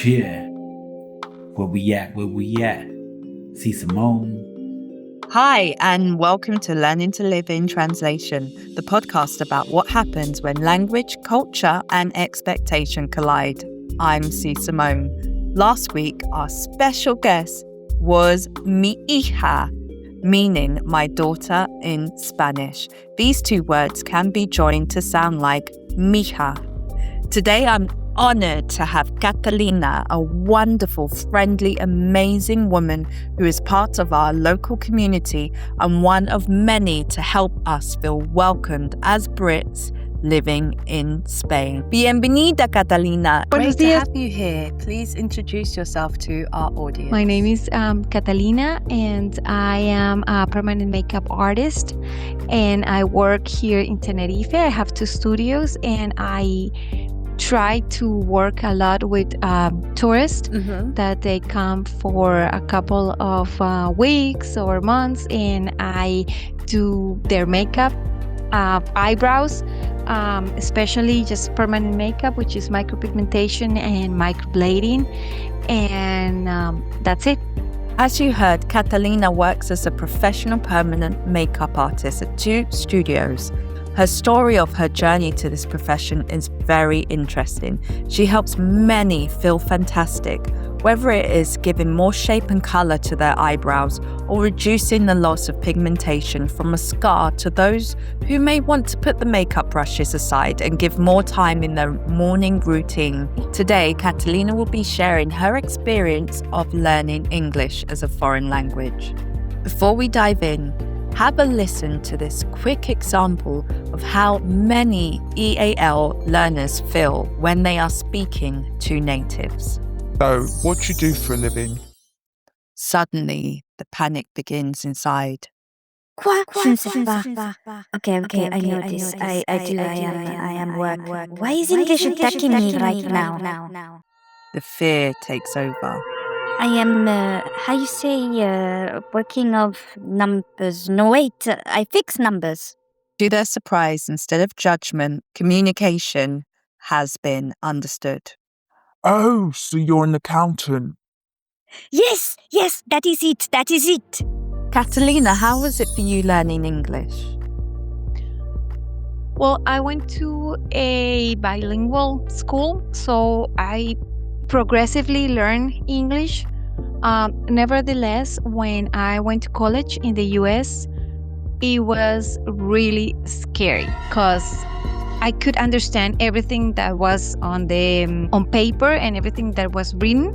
Yeah. Where we at? 𝓢𝓲𝓶𝓸𝓷𝓮. Hi, and welcome to Learning to Live in Translation, the podcast about what happens when language, culture, and expectation collide. I'm 𝓢𝓲𝓶𝓸𝓷𝓮. Last week, our special guest was mi hija, meaning my daughter in Spanish. These two words can be joined to sound like mija. Today, I'm honored to have Catalina, a wonderful, friendly, amazing woman who is part of our local community and one of many to help us feel welcomed as Brits living in Spain. Bienvenida, Catalina. Great to have you here. Please introduce yourself to our audience. My name is Catalina, and I am a permanent makeup artist, and I work here in Tenerife. I have 2 studios, and I try to work a lot with tourists that they come for a couple of weeks or months, and I do their makeup, eyebrows, especially just permanent makeup, which is micropigmentation and microblading, and that's it. As you heard, Catalina works as a professional permanent makeup artist at 2 studios. Her story of her journey to this profession is very interesting. She helps many feel fantastic, whether it is giving more shape and color to their eyebrows or reducing the loss of pigmentation from a scar to those who may want to put the makeup brushes aside and give more time in their morning routine. Today, Catalina will be sharing her experience of learning English as a foreign language. Before we dive in, have a listen to this quick example of how many EAL learners feel when they are speaking to natives. So, what do you do for a living? Suddenly, the panic begins inside. Okay, I know this. I am work. Why is English attacking me right now? The fear takes over. I am, working of numbers. No, wait, I fix numbers. To their surprise, instead of judgment, communication has been understood. Oh, so you're an accountant. Yes, that is it. Catalina, how was it for you learning English? Well, I went to a bilingual school, so I progressively learned English. Nevertheless, when I went to college in the US, it was really scary because I could understand everything that was on paper and everything that was written,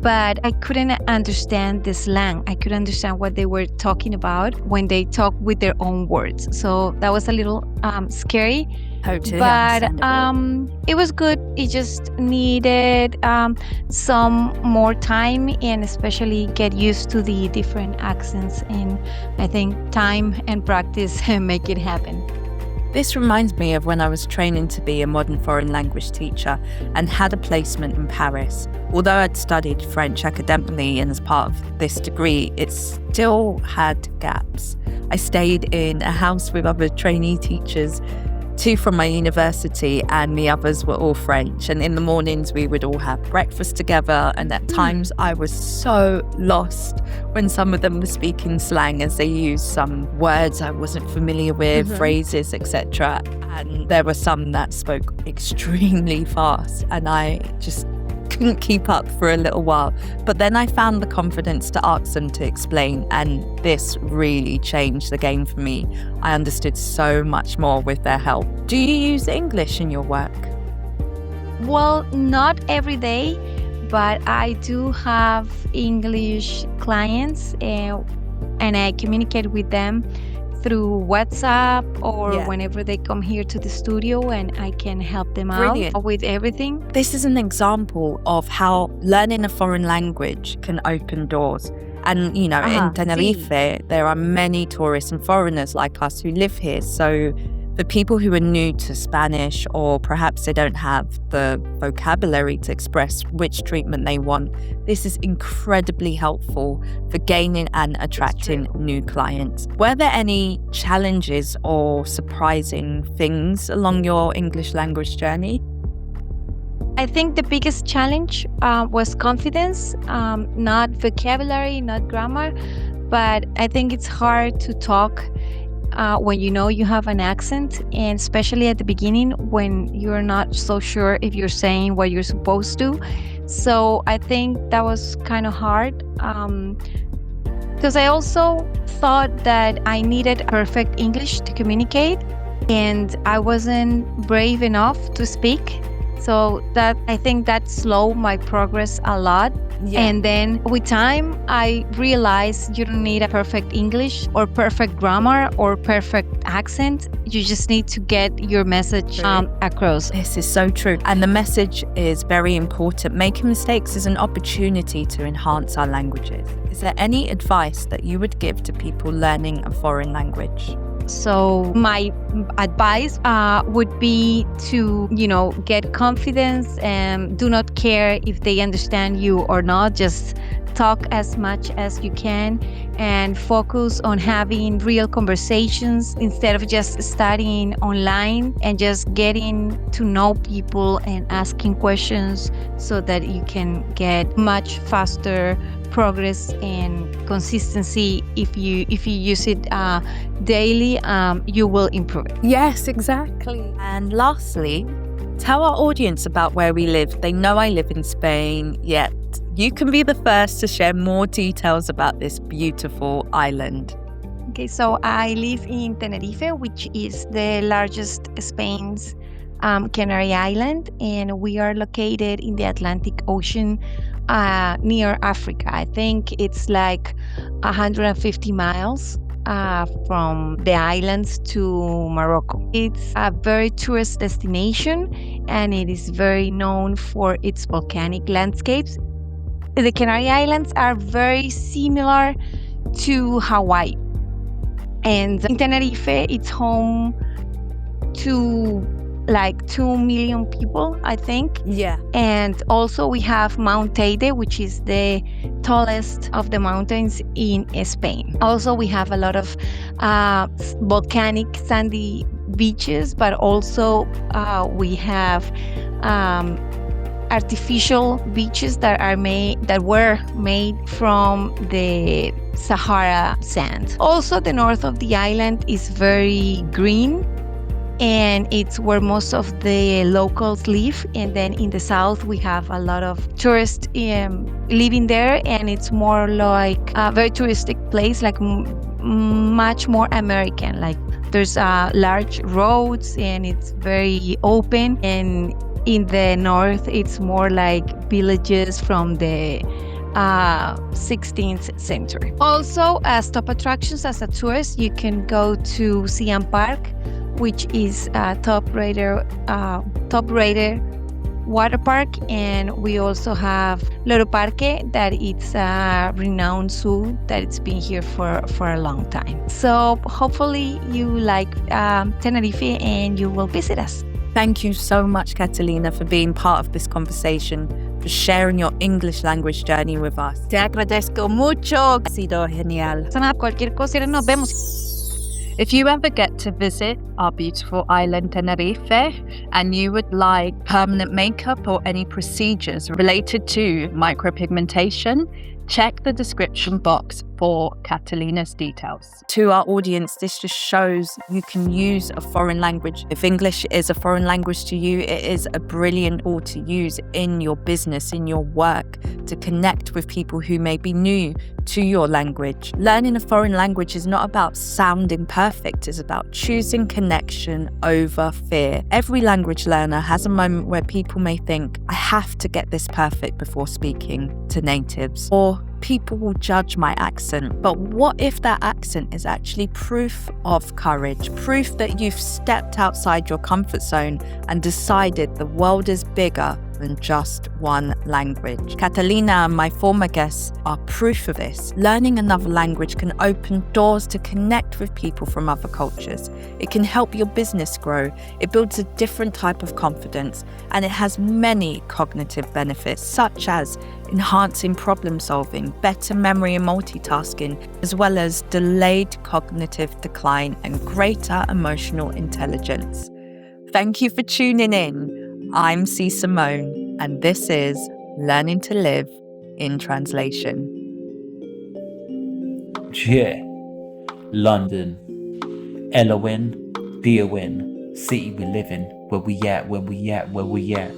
but I couldn't understand the slang. I couldn't understand what they were talking about when they talk with their own words. So that was a little scary. Totally but understandable. it was good. It just needed some more time, and especially get used to the different accents, and I think time and practice make it happen. This reminds me of when I was training to be a modern foreign language teacher and had a placement in Paris. Although I'd studied French academically and as part of this degree, it still had gaps. I stayed in a house with other trainee teachers, 2 from my university, and the others were all French. And in the mornings, we would all have breakfast together. And at times, I was so lost when some of them were speaking slang, as they used some words I wasn't familiar with, phrases, etc. And there were some that spoke extremely fast, and I just couldn't keep up for a little while. But then I found the confidence to ask them to explain, and this really changed the game for me. I understood so much more with their help. Do you use English in your work? Well, not every day, but I do have English clients, and I communicate with them through WhatsApp or whenever they come here to the studio, and I can help them out with everything. This is an example of how learning a foreign language can open doors. And, in Tenerife, there are many tourists and foreigners like us who live here. So for people who are new to Spanish, or perhaps they don't have the vocabulary to express which treatment they want, this is incredibly helpful for gaining and attracting new clients. Were there any challenges or surprising things along your English language journey? I think the biggest challenge was confidence, not vocabulary, not grammar, but I think it's hard to talk when you know you have an accent, and especially at the beginning when you're not so sure if you're saying what you're supposed to. So I think that was kind of hard because I also thought that I needed perfect English to communicate, and I wasn't brave enough to speak. So that I think that slowed my progress a lot. Yeah. And then with time, I realized you don't need a perfect English or perfect grammar or perfect accent. You just need to get your message across. This is so true. And the message is very important. Making mistakes is an opportunity to enhance our languages. Is there any advice that you would give to people learning a foreign language? So my advice would be to, get confidence and do not care if they understand you or not. Just talk as much as you can and focus on having real conversations instead of just studying online, and just getting to know people and asking questions so that you can get much faster progress and consistency. If you use it daily, you will improve it. Yes, exactly. And lastly, tell our audience about where we live. They know I live in Spain, yet you can be the first to share more details about this beautiful island. Okay, so I live in Tenerife, which is the largest Spain's Canary Island, and we are located in the Atlantic Ocean near Africa. I think it's like 150 miles from the islands to Morocco. It's a very tourist destination, and it is very known for its volcanic landscapes. The Canary Islands are very similar to Hawaii. And in Tenerife, it's home to like 2 million people, I think. Yeah. And also we have Mount Teide, which is the tallest of the mountains in Spain. Also, we have a lot of volcanic sandy beaches, but also we have artificial beaches that were made from the Sahara sand. Also, the north of the island is very green, and it's where most of the locals live. And then in the south, we have a lot of tourists living there, and it's more like a very touristic place, like much more American. Like there's large roads, and it's very open. And in the north, it's more like villages from the 16th century. Also, as top attractions as a tourist, you can go to Siam Park, which is a top-rated water park, and we also have 𝓢𝓲𝓶𝓸𝓷𝓮, that it's a renowned zoo that it's been here for a long time. So hopefully you like Tenerife and you will visit us. Thank you so much, Catalina, for being part of this conversation, for sharing your English language journey with us. Te agradezco mucho. Ha sido genial. Cualquier cosa, nos vemos. If you ever get to visit our beautiful island Tenerife and you would like permanent makeup or any procedures related to micropigmentation, check the description box for Catalina's details. To our audience, this just shows you can use a foreign language. If English is a foreign language to you, it is a brilliant tool to use in your business, in your work, to connect with people who may be new to your language. Learning a foreign language is not about sounding perfect, it's about choosing connection over fear. Every language learner has a moment where people may think, I have to get this perfect before speaking to natives, or people will judge my accent. But what if that accent is actually proof of courage, proof that you've stepped outside your comfort zone and decided the world is bigger than just one language? Catalina and my former guests are proof of this. Learning another language can open doors to connect with people from other cultures. It can help your business grow. It builds a different type of confidence, and it has many cognitive benefits, such as enhancing problem solving, better memory and multitasking, as well as delayed cognitive decline and greater emotional intelligence. Thank you for tuning in. I'm 𝓢𝓲𝓶𝓸𝓷𝓮. and this is Learning to Live in Translation. Yeah. London. 𝓢𝓲𝓶𝓸𝓷𝓮. City we live in. Where we at, where we at, where we at.